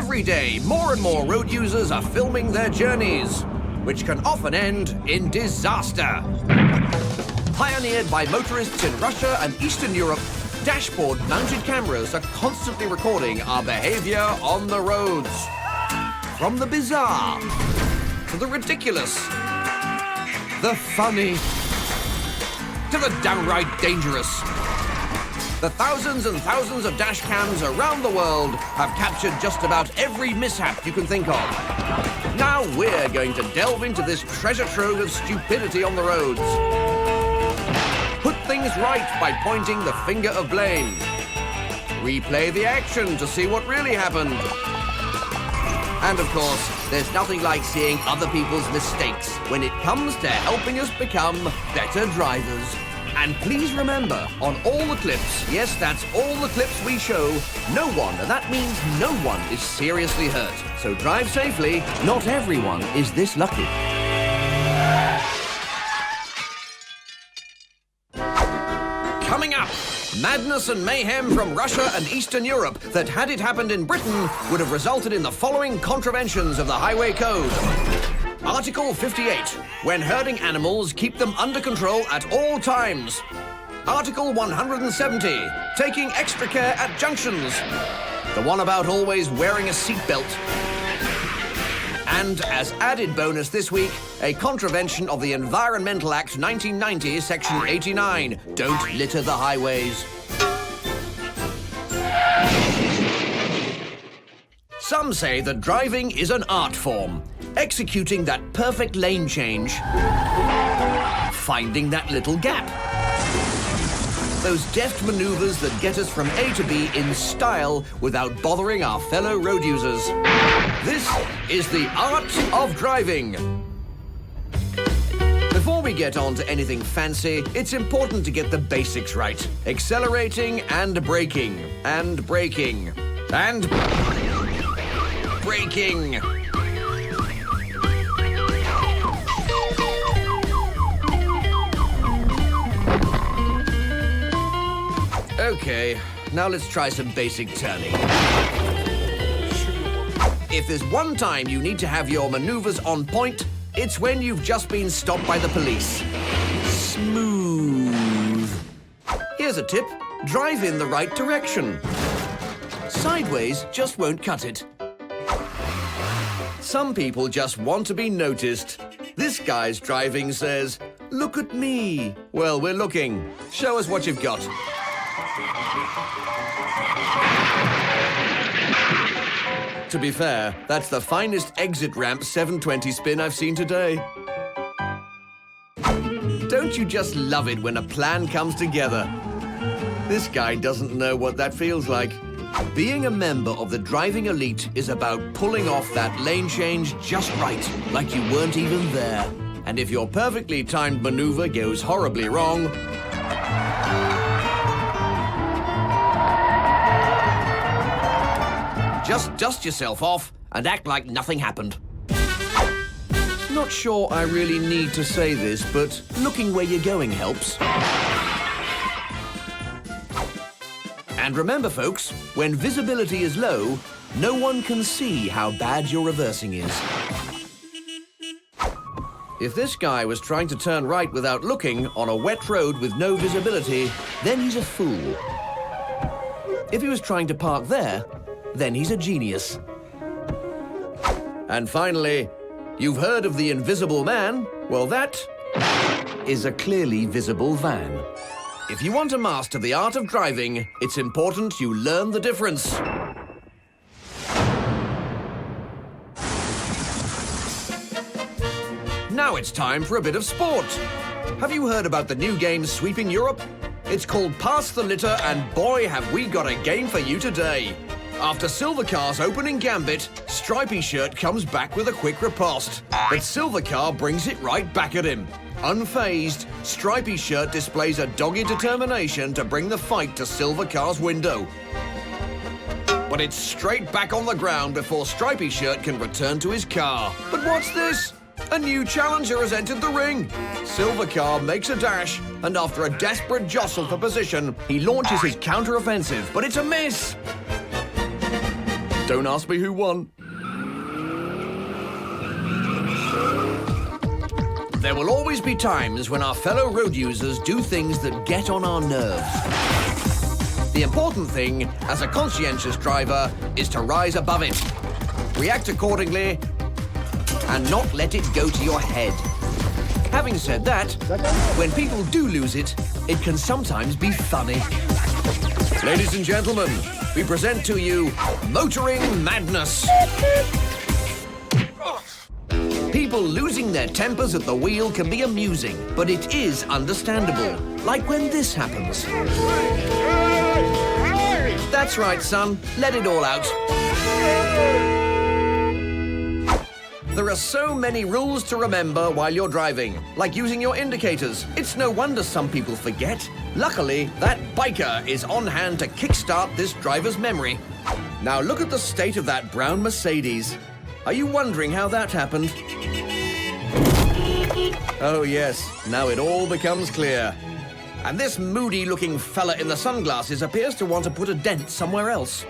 Every day, more and more road users are filming their journeys, which can often end in disaster. Pioneered by motorists in Russia and Eastern Europe, dashboard-mounted cameras are constantly recording our behavior on the roads. From the bizarre, to the ridiculous, the funny, to the downright dangerous. The thousands and thousands of dashcams around the world have captured just about every mishap you can think of. Now we're going to delve into this treasure trove of stupidity on the roads. Put things right by pointing the finger of blame. Replay the action to see what really happened. And of course, there's nothing like seeing other people's mistakes when it comes to helping us become better drivers. And please remember, on all the clips, yes, that's all the clips we show, no one, and that means no one, is seriously hurt. So drive safely. Not everyone is this lucky. Coming up, madness and mayhem from Russia and Eastern Europe that, had it happened in Britain, would have resulted in the following contraventions of the Highway Code. Article 58, when herding animals, keep them under control at all times. Article 170, taking extra care at junctions. The one about always wearing a seatbelt. And as added bonus this week, a contravention of the Environmental Act 1990, Section 89. Don't litter the highways. Some say that driving is an art form. Executing that perfect lane change. Finding that little gap. Those deft maneuvers that get us from A to B in style without bothering our fellow road users. This is the art of driving. Before we get on to anything fancy, it's important to get the basics right. Accelerating and braking. And braking. And braking. Okay, now let's try some basic turning. If there's one time you need to have your maneuvers on point, it's when you've just been stopped by the police. Smooth. Here's a tip. Drive in the right direction. Sideways just won't cut it. Some people just want to be noticed. This guy's driving says, "Look at me." Well, we're looking. Show us what you've got. To be fair, that's the finest exit ramp 720 spin I've seen today. Don't you just love it when a plan comes together? This guy doesn't know what that feels like. Being a member of the driving elite is about pulling off that lane change just right, like you weren't even there. And if your perfectly timed maneuver goes horribly wrong, just dust yourself off and act like nothing happened. Not sure I really need to say this, but looking where you're going helps. And remember, folks, when visibility is low, no one can see how bad your reversing is. If this guy was trying to turn right without looking on a wet road with no visibility, then he's a fool. If he was trying to park there, then he's a genius. And finally, you've heard of the Invisible Man? Well, that is a clearly visible van. If you want to master the art of driving, it's important you learn the difference. Now it's time for a bit of sport. Have you heard about the new game sweeping Europe? It's called Pass the Litter, and boy, have we got a game for you today. After Silvercar's opening gambit, Stripy Shirt comes back with a quick riposte. But Silvercar brings it right back at him. Unfazed, Stripy Shirt displays a dogged determination to bring the fight to Silvercar's window. But it's straight back on the ground before Stripy Shirt can return to his car. But what's this? A new challenger has entered the ring. Silvercar makes a dash, and after a desperate jostle for position, he launches his counter-offensive, but it's a miss. Don't ask me who won. There will always be times when our fellow road users do things that get on our nerves. The important thing, as a conscientious driver, is to rise above it. React accordingly, and not let it go to your head. Having said that, when people do lose it, it can sometimes be funny. Ladies and gentlemen, we present to you Motoring Madness. People losing their tempers at the wheel can be amusing, but it is understandable. Like when this happens. That's right, son. Let it all out. There are so many rules to remember while you're driving, like using your indicators. It's no wonder some people forget. Luckily, that biker is on hand to kickstart this driver's memory. Now look at the state of that brown Mercedes. Are you wondering how that happened? Oh yes, now it all becomes clear. And this moody-looking fella in the sunglasses appears to want to put a dent somewhere else.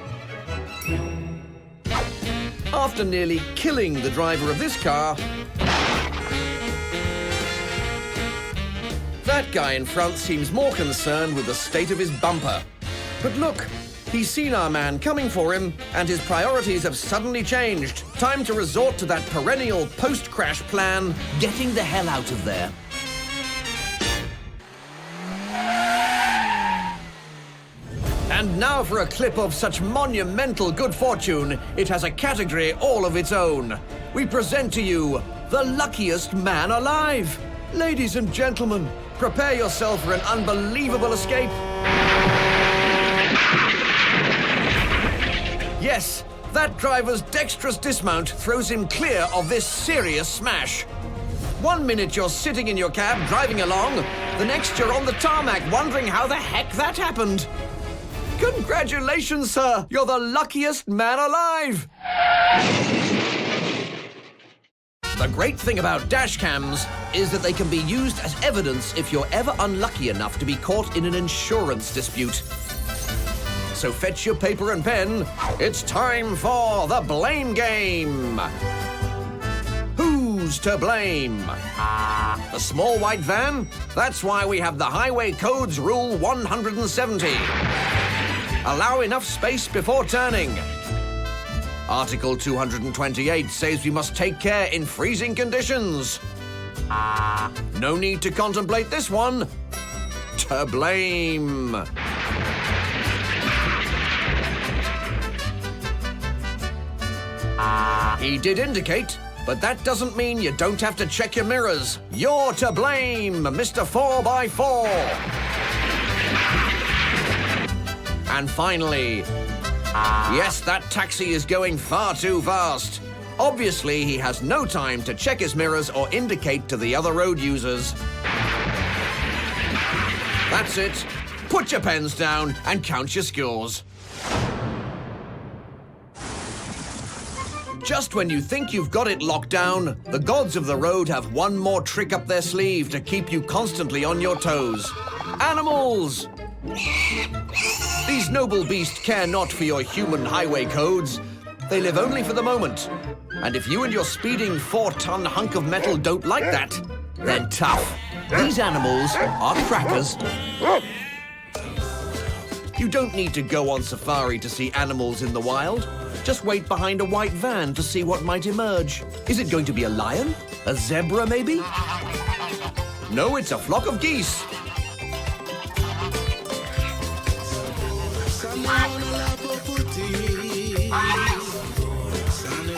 After nearly killing the driver of this car, that guy in front seems more concerned with the state of his bumper. But look, he's seen our man coming for him, and his priorities have suddenly changed. Time to resort to that perennial post-crash plan, getting the hell out of there. And now for a clip of such monumental good fortune, it has a category all of its own. We present to you the luckiest man alive. Ladies and gentlemen, prepare yourself for an unbelievable escape. Yes, that driver's dexterous dismount throws him clear of this serious smash. 1 minute you're sitting in your cab driving along, the next you're on the tarmac wondering how the heck that happened. Congratulations, sir! You're the luckiest man alive! The great thing about dashcams is that they can be used as evidence if you're ever unlucky enough to be caught in an insurance dispute. So fetch your paper and pen. It's time for the blame game. Who's to blame? The small white van? That's why we have the Highway Code's Rule 170. Allow enough space before turning. Article 228 says we must take care in freezing conditions. No need to contemplate this one. To blame. He did indicate, but that doesn't mean you don't have to check your mirrors. You're to blame, Mr. 4x4. And finally, yes, that taxi is going far too fast. Obviously, he has no time to check his mirrors or indicate to the other road users. That's it. Put your pens down and count your scores. Just when you think you've got it locked down, the gods of the road have one more trick up their sleeve to keep you constantly on your toes. Animals! These noble beasts care not for your human highway codes. They live only for the moment. And if you and your speeding 4-ton hunk of metal don't like that, then tough. These animals are crackers. You don't need to go on safari to see animals in the wild. Just wait behind a white van to see what might emerge. Is it going to be a lion? A zebra, maybe? No, it's a flock of geese.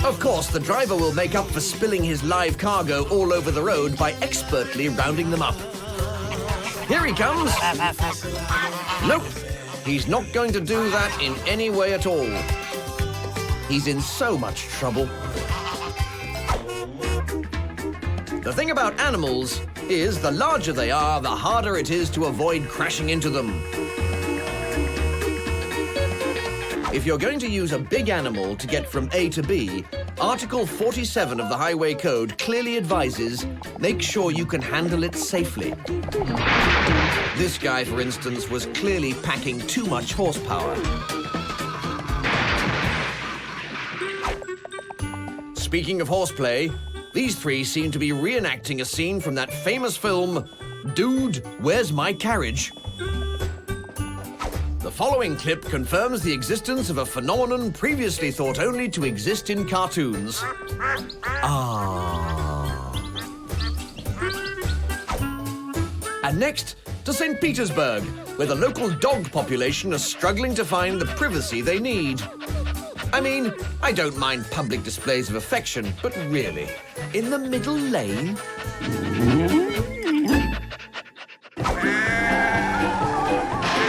Of course, the driver will make up for spilling his live cargo all over the road by expertly rounding them up. Here he comes. Nope, he's not going to do that in any way at all. He's in so much trouble. The thing about animals is the larger they are, the harder it is to avoid crashing into them. If you're going to use a big animal to get from A to B, Article 47 of the Highway Code clearly advises, make sure you can handle it safely. This guy, for instance, was clearly packing too much horsepower. Speaking of horseplay, these three seem to be reenacting a scene from that famous film, Dude, Where's My Carriage? The following clip confirms the existence of a phenomenon previously thought only to exist in cartoons. And next, to St. Petersburg, where the local dog population are struggling to find the privacy they need. I mean, I don't mind public displays of affection, but really, in the middle lane?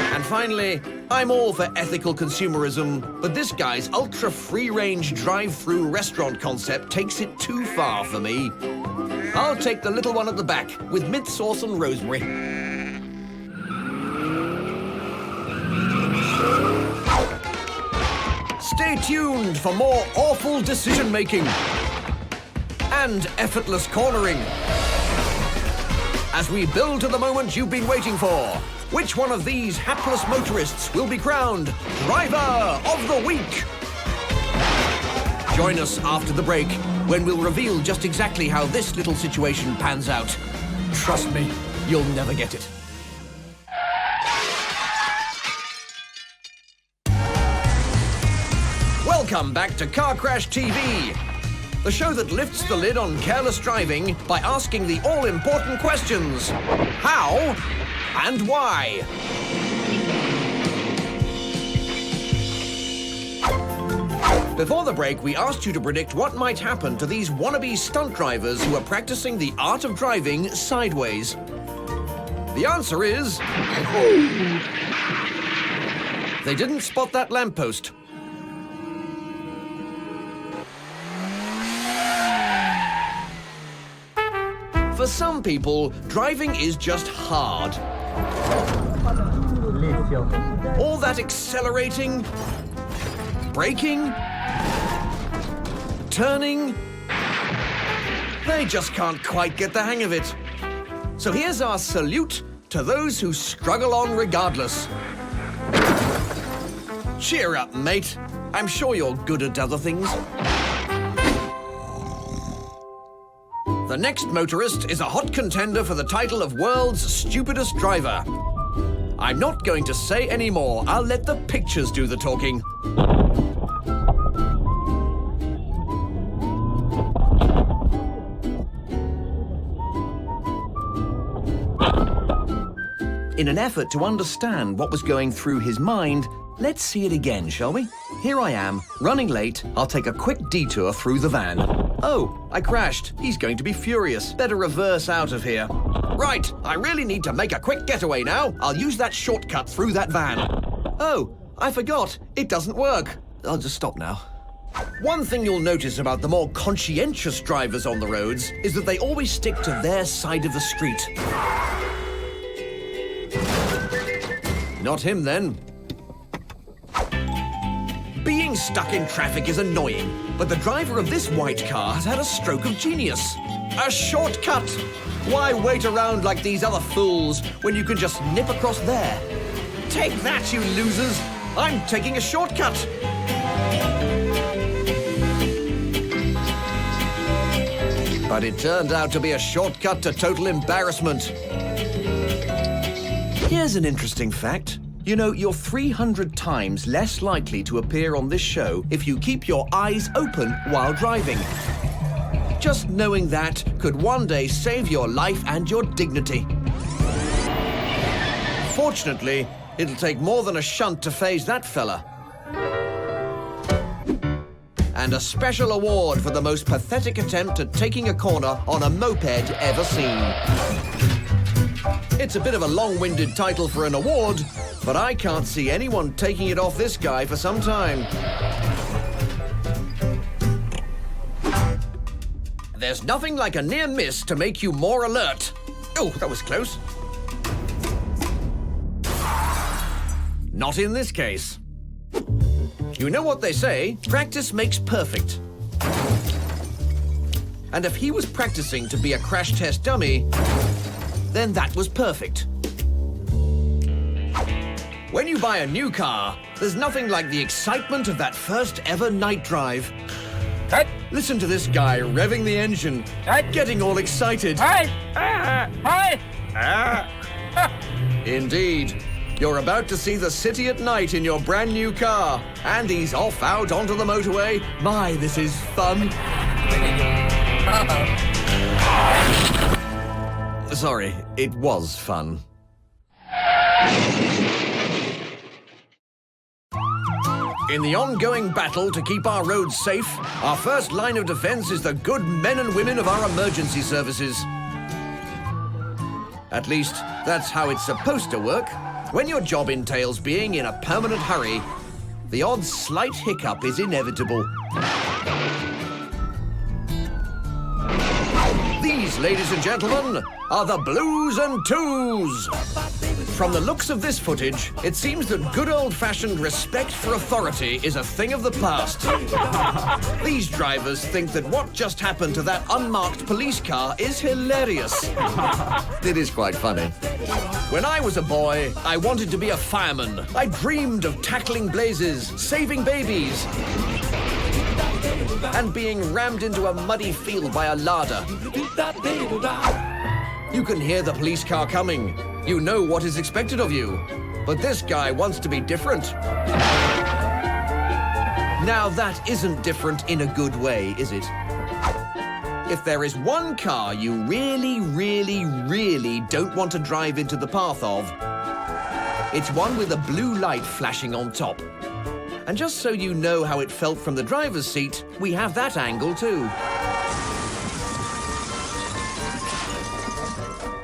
And finally, I'm all for ethical consumerism, but this guy's ultra-free-range drive-through restaurant concept takes it too far for me. I'll take the little one at the back with mint sauce and rosemary. Stay tuned for more awful decision-making and effortless cornering as we build to the moment you've been waiting for. Which one of these hapless motorists will be crowned Driver of the Week? Join us after the break when we'll reveal just exactly how this little situation pans out. Trust me, you'll never get it. Welcome back to Car Crash TV, the show that lifts the lid on careless driving by asking the all-important questions: how and why? Before the break, we asked you to predict what might happen to these wannabe stunt drivers who are practicing the art of driving sideways. The answer is... they didn't spot that lamppost. For some people, driving is just hard. All that accelerating, braking, turning, they just can't quite get the hang of it. So here's our salute to those who struggle on regardless. Cheer up, mate. I'm sure you're good at other things. The next motorist is a hot contender for the title of world's stupidest driver. I'm not going to say any more. I'll let the pictures do the talking. In an effort to understand what was going through his mind, let's see it again, shall we? Here I am, running late. I'll take a quick detour through the van. Oh, I crashed. He's going to be furious. Better reverse out of here. Right, I really need to make a quick getaway now. I'll use that shortcut through that van. Oh, I forgot. It doesn't work. I'll just stop now. One thing you'll notice about the more conscientious drivers on the roads is that they always stick to their side of the street. Not him, then. Being stuck in traffic is annoying, but the driver of this white car has had a stroke of genius. A shortcut! Why wait around like these other fools when you can just nip across there? Take that, you losers! I'm taking a shortcut! But it turned out to be a shortcut to total embarrassment. Here's an interesting fact. You know, you're 300 times less likely to appear on this show if you keep your eyes open while driving. Just knowing that could one day save your life and your dignity. Fortunately, it'll take more than a shunt to faze that fella. And a special award for the most pathetic attempt at taking a corner on a moped ever seen. It's a bit of a long-winded title for an award, but I can't see anyone taking it off this guy for some time. There's nothing like a near miss to make you more alert. Oh, that was close. Not in this case. You know what they say, practice makes perfect. And if he was practicing to be a crash test dummy, then that was perfect. When you buy a new car, there's nothing like the excitement of that first ever night drive. Listen to this guy revving the engine, getting all excited. Indeed. You're about to see the city at night in your brand new car. And he's off out onto the motorway. My, this is fun. Sorry, it was fun. In the ongoing battle to keep our roads safe, our first line of defense is the good men and women of our emergency services. At least, that's how it's supposed to work. When your job entails being in a permanent hurry, the odd slight hiccup is inevitable. These, ladies and gentlemen, are the Blues and Twos. From the looks of this footage, it seems that good old-fashioned respect for authority is a thing of the past. These drivers think that what just happened to that unmarked police car is hilarious. It is quite funny. When I was a boy, I wanted to be a fireman. I dreamed of tackling blazes, saving babies, and being rammed into a muddy field by a Lada. You can hear the police car coming. You know what is expected of you. But this guy wants to be different. Now that isn't different in a good way, is it? If there is one car you really, really, really don't want to drive into the path of, it's one with a blue light flashing on top. And just so you know how it felt from the driver's seat, we have that angle too.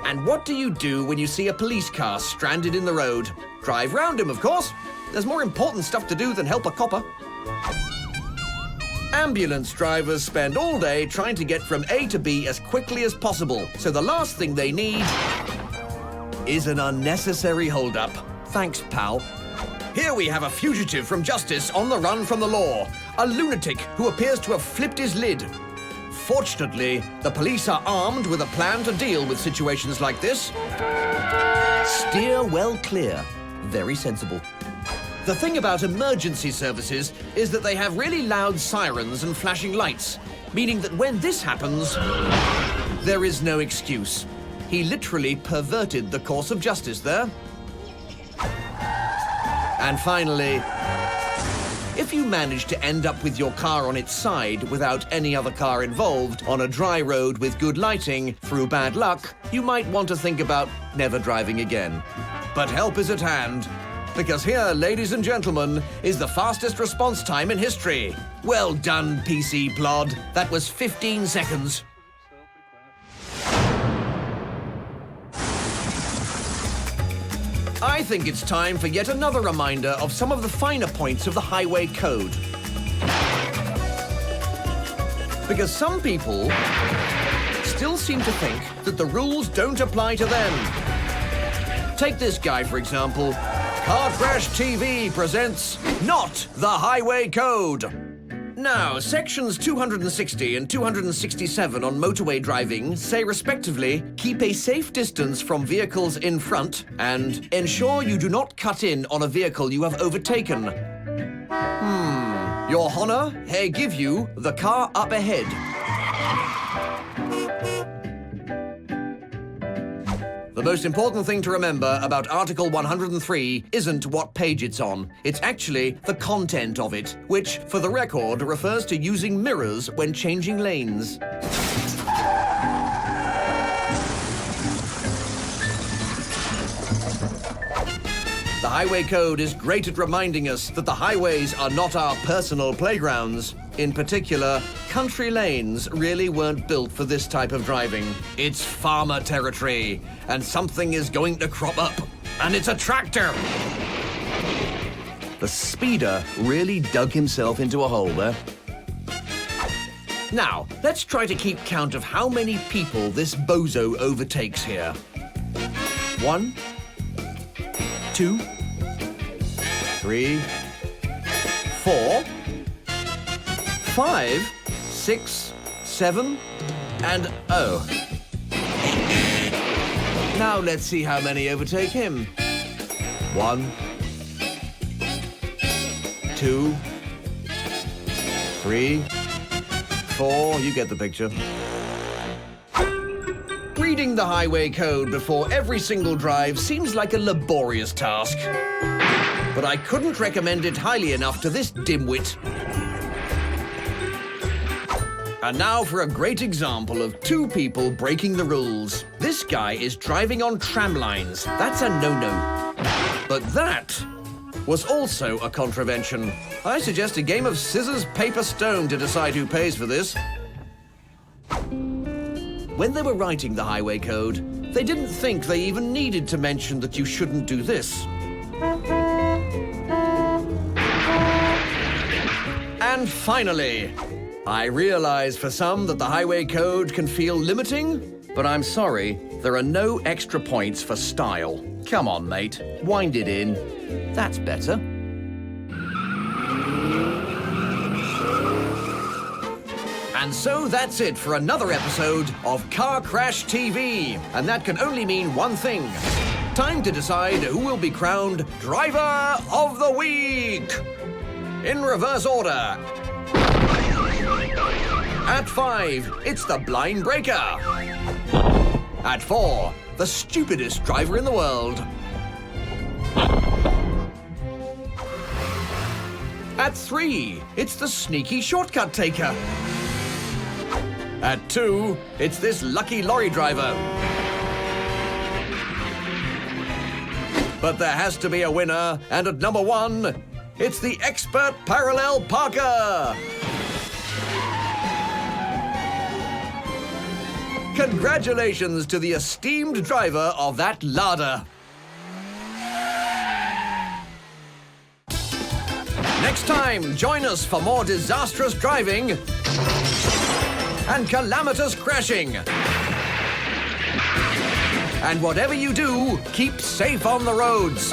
And what do you do when you see a police car stranded in the road? Drive round him, of course. There's more important stuff to do than help a copper. Ambulance drivers spend all day trying to get from A to B as quickly as possible, so the last thing they need is an unnecessary hold-up. Thanks, pal. Here we have a fugitive from justice on the run from the law, a lunatic who appears to have flipped his lid. Fortunately, the police are armed with a plan to deal with situations like this. Steer well clear. Very sensible. The thing about emergency services is that they have really loud sirens and flashing lights, meaning that when this happens, there is no excuse. He literally perverted the course of justice there. And finally, if you manage to end up with your car on its side without any other car involved on a dry road with good lighting through bad luck, you might want to think about never driving again. But help is at hand, because here, ladies and gentlemen, is the fastest response time in history. Well done, PC Plod. That was 15 seconds. I think it's time for yet another reminder of some of the finer points of the highway code. Because some people still seem to think that the rules don't apply to them. Take this guy, for example. Car Crash TV presents Not the Highway Code. Now, sections 260 and 267 on motorway driving say respectively, keep a safe distance from vehicles in front and ensure you do not cut in on a vehicle you have overtaken. Your Honor, I give you the car up ahead. The most important thing to remember about Article 103 isn't what page it's on. It's actually the content of it, which, for the record, refers to using mirrors when changing lanes. The Highway Code is great at reminding us that the highways are not our personal playgrounds. In particular, country lanes really weren't built for this type of driving. It's farmer territory, and something is going to crop up, and it's a tractor. The speeder really dug himself into a hole there. Now, let's try to keep count of how many people this bozo overtakes here. 1, 2, 3, 4, 5, 6, 7, and oh. Now let's see how many overtake him. 1, 2, 3, 4, you get the picture. Reading the highway code before every single drive seems like a laborious task. But I couldn't recommend it highly enough to this dimwit. And now for a great example of two people breaking the rules. This guy is driving on tram lines. That's a no-no. But that was also a contravention. I suggest a game of scissors, paper, stone to decide who pays for this. When they were writing the highway code, they didn't think they even needed to mention that you shouldn't do this. And finally, I realize for some that the highway code can feel limiting, but I'm sorry, there are no extra points for style. Come on, mate, wind it in. That's better. And so that's it for another episode of Car Crash TV. And that can only mean one thing. Time to decide who will be crowned Driver of the Week. In reverse order. At 5, it's the Blind Breaker. At 4, the stupidest driver in the world. At 3, it's the sneaky shortcut taker. At 2, it's this lucky lorry driver. But there has to be a winner, and at number 1, it's the expert parallel parker. Congratulations to the esteemed driver of that Lada. Next time, join us for more disastrous driving and calamitous crashing. And whatever you do, keep safe on the roads.